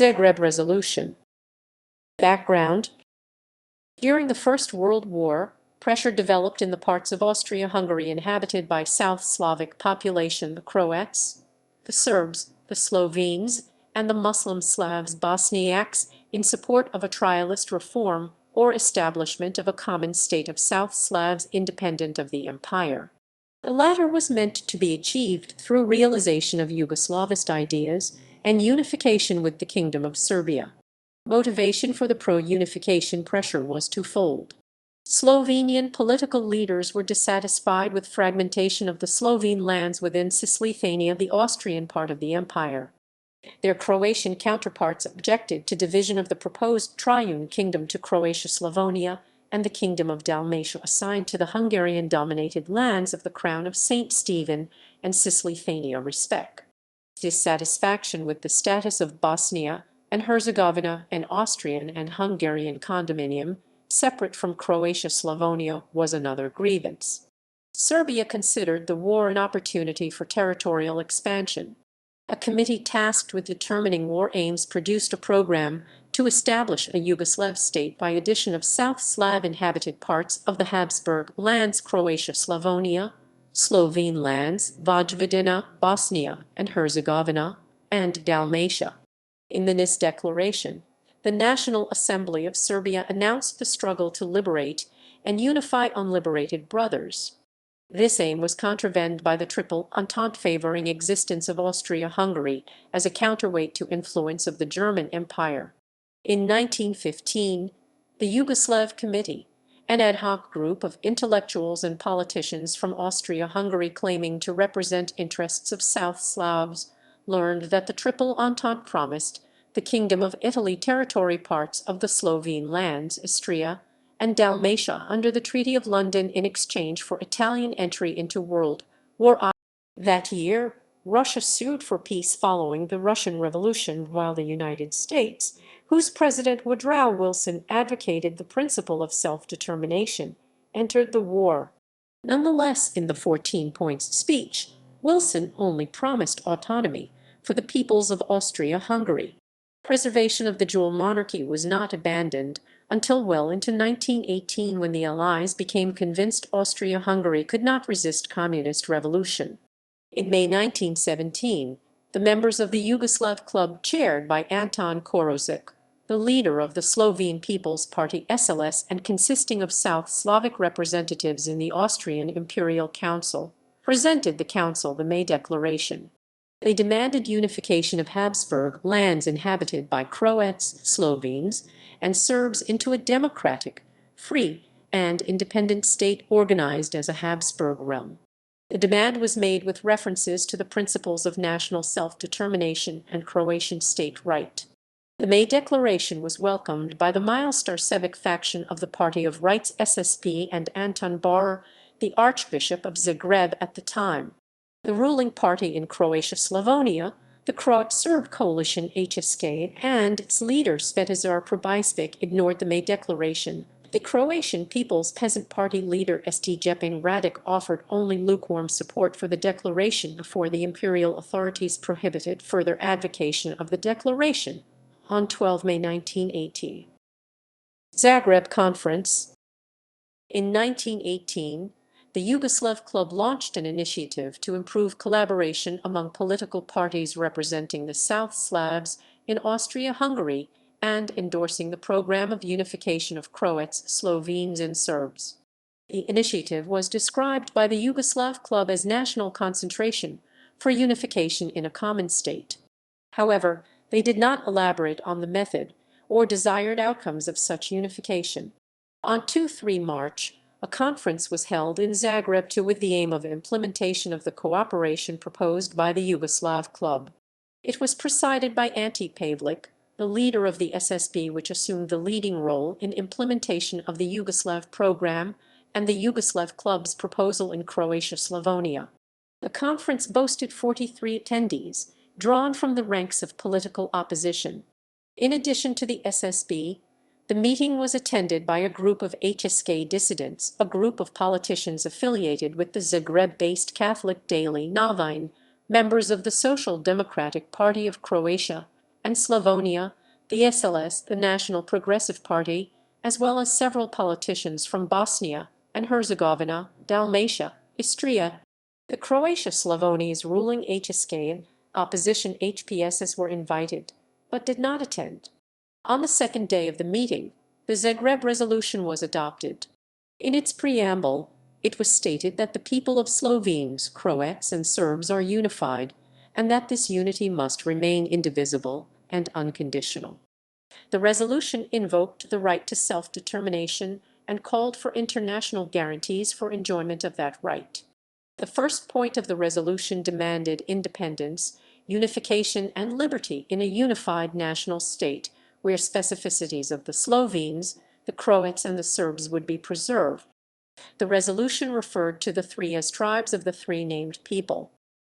Zagreb Resolution. Background: during the First World War, pressure developed in the parts of Austria-Hungary inhabited by South Slavic population, the Croats, the Serbs, the Slovenes, and the Muslim Slavs Bosniaks, in support of a trialist reform or establishment of a common state of South Slavs independent of the empire. The latter was meant to be achieved through realization of Yugoslavist ideas and unification with the Kingdom of Serbia. Motivation for the pro-unification pressure was twofold. Slovenian political leaders were dissatisfied with fragmentation of the Slovene lands within Cisleithania, the Austrian part of the empire. Their Croatian counterparts objected to division of the proposed triune kingdom to Croatia-Slavonia and the Kingdom of Dalmatia assigned to the Hungarian-dominated lands of the Crown of St. Stephen and Cisleithania respect. Dissatisfaction with the status of Bosnia and Herzegovina an Austrian and Hungarian condominium, separate from Croatia-Slavonia, was another grievance. Serbia considered the war an opportunity for territorial expansion. A committee tasked with determining war aims produced a program to establish a Yugoslav state by addition of South Slav inhabited parts of the Habsburg lands, Croatia-Slavonia, Slovene lands, Vojvodina, Bosnia and Herzegovina, and Dalmatia. In the Nis Declaration, the National Assembly of Serbia announced the struggle to liberate and unify unliberated brothers. This aim was contravened by the Triple Entente favoring existence of Austria-Hungary as a counterweight to influence of the German Empire. In 1915, the Yugoslav Committee, an ad hoc group of intellectuals and politicians from Austria-Hungary claiming to represent interests of South Slavs, learned that the Triple Entente promised the Kingdom of Italy territory parts of the Slovene lands, Istria, and Dalmatia under the Treaty of London in exchange for Italian entry into World War I. That year, Russia sued for peace following the Russian Revolution, while the United States, whose President Woodrow Wilson advocated the principle of self-determination, entered the war. Nonetheless, in the 14 Points speech, Wilson only promised autonomy for the peoples of Austria-Hungary. Preservation of the dual monarchy was not abandoned until well into 1918, when the Allies became convinced Austria-Hungary could not resist communist revolution. In May 1917, the members of the Yugoslav Club, chaired by Anton Korošec, the leader of the Slovene People's Party SLS and consisting of South Slavic representatives in the Austrian Imperial Council, presented the Council the May Declaration. They demanded unification of Habsburg lands inhabited by Croats, Slovenes, and Serbs into a democratic, free, and independent state organized as a Habsburg realm. The demand was made with references to the principles of national self-determination and Croatian state right. The May Declaration was welcomed by the Milostar faction of the Party of Rights SSP and Anton Baur, the Archbishop of Zagreb at the time. The ruling party in Croatia-Slavonia, the Croat-Serb coalition HSK, and its leader Svetozar Probisvik ignored the May Declaration. The Croatian People's Peasant Party leader Stjepan Radic offered only lukewarm support for the declaration before the imperial authorities prohibited further advocacy of the declaration on 12 May 1918. Zagreb Conference. In 1918, the Yugoslav Club launched an initiative to improve collaboration among political parties representing the South Slavs in Austria-Hungary and endorsing the program of unification of Croats, Slovenes, and Serbs. The initiative was described by the Yugoslav Club as national concentration for unification in a common state. However, they did not elaborate on the method or desired outcomes of such unification. On 2-3 March, a conference was held in Zagreb with the aim of implementation of the cooperation proposed by the Yugoslav Club. It was presided by Ante Pavelić, the leader of the SSB, which assumed the leading role in implementation of the Yugoslav program and the Yugoslav Club's proposal in Croatia-Slavonia. The conference boasted 43 attendees, drawn from the ranks of political opposition. In addition to the SSB, the meeting was attended by a group of HSK dissidents, a group of politicians affiliated with the Zagreb-based Catholic daily Novine, members of the Social Democratic Party of Croatia, and Slavonia, the SLS, the National Progressive Party, as well as several politicians from Bosnia and Herzegovina, Dalmatia, Istria. The Croatia-Slavonia's ruling HSK and opposition HPSs were invited, but did not attend. On the second day of the meeting, the Zagreb Resolution was adopted. In its preamble, it was stated that the people of Slovenes, Croats, and Serbs are unified, and that this unity must remain indivisible and unconditional. The resolution invoked the right to self-determination and called for international guarantees for enjoyment of that right. The first point of the resolution demanded independence, unification, and liberty in a unified national state where specificities of the Slovenes, the Croats, and the Serbs would be preserved. The resolution referred to the three as tribes of the three named people.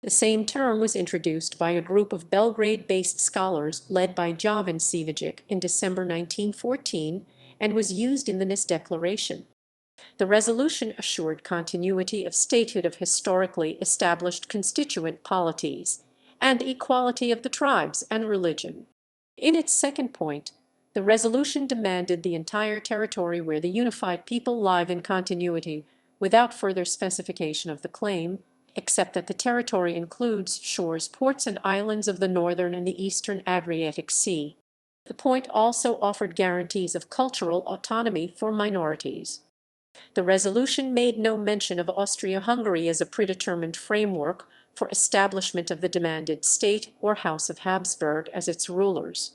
The same term was introduced by a group of Belgrade-based scholars led by Jovan Sivajic in December 1914 and was used in the NIS Declaration. The resolution assured continuity of statehood of historically established constituent polities and equality of the tribes and religion. In its second point, the resolution demanded the entire territory where the unified people live in continuity without further specification of the claim, except that the territory includes shores, ports, and islands of the northern and the eastern Adriatic Sea. The point also offered guarantees of cultural autonomy for minorities. The resolution made no mention of Austria-Hungary as a predetermined framework for establishment of the demanded state or House of Habsburg as its rulers.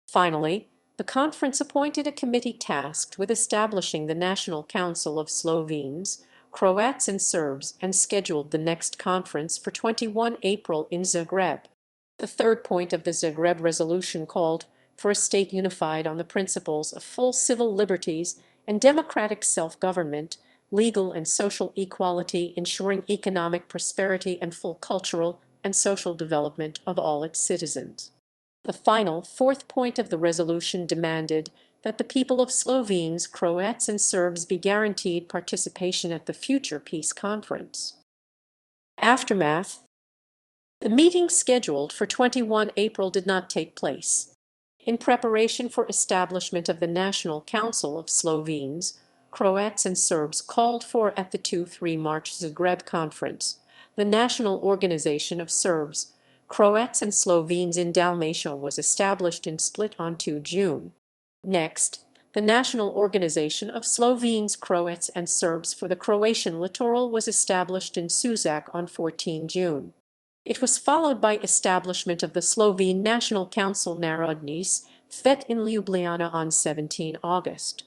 Finally, the conference appointed a committee tasked with establishing the National Council of Slovenes, Croats, and Serbs and scheduled the next conference for 21 April in Zagreb. The third point of the Zagreb Resolution called for a state unified on the principles of full civil liberties and democratic self-government, legal and social equality, ensuring economic prosperity and full cultural and social development of all its citizens. The final, fourth point of the resolution demanded that the people of Slovenes, Croats, and Serbs be guaranteed participation at the future peace conference. Aftermath. The meeting scheduled for 21 April did not take place. In preparation for establishment of the National Council of Slovenes, Croats, and Serbs called for at the 2-3 March Zagreb Conference, the National Organization of Serbs, Croats, and Slovenes in Dalmatia was established in Split on 2 June. Next, the National Organization of Slovenes, Croats, and Serbs for the Croatian littoral was established in Sužac on 14 June. It was followed by establishment of the Slovene National Council Narodnis Fet in Ljubljana on 17 August.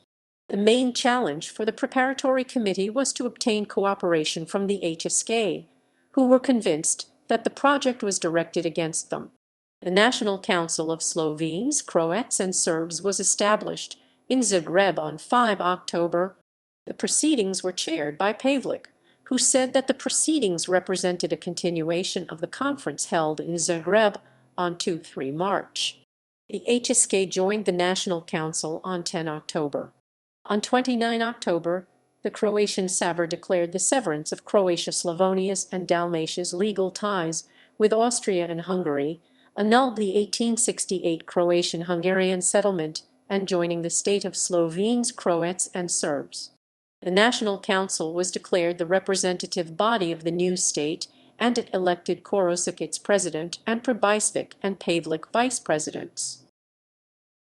The main challenge for the preparatory committee was to obtain cooperation from the HSK, who were convinced that the project was directed against them. The National Council of Slovenes, Croats, and Serbs was established in Zagreb on 5 October. The proceedings were chaired by Pavelić, who said that the proceedings represented a continuation of the conference held in Zagreb on 2-3 March. The HSK joined the National Council on 10 October. On 29 October, the Croatian Sabor declared the severance of Croatia-Slavonia's and Dalmatia's legal ties with Austria and Hungary, annulled the 1868 Croatian-Hungarian settlement, and joining the state of Slovenes, Croats, and Serbs. The National Council was declared the representative body of the new state, and it elected Koroščić its president and Pribišvić and Pavelić vice presidents.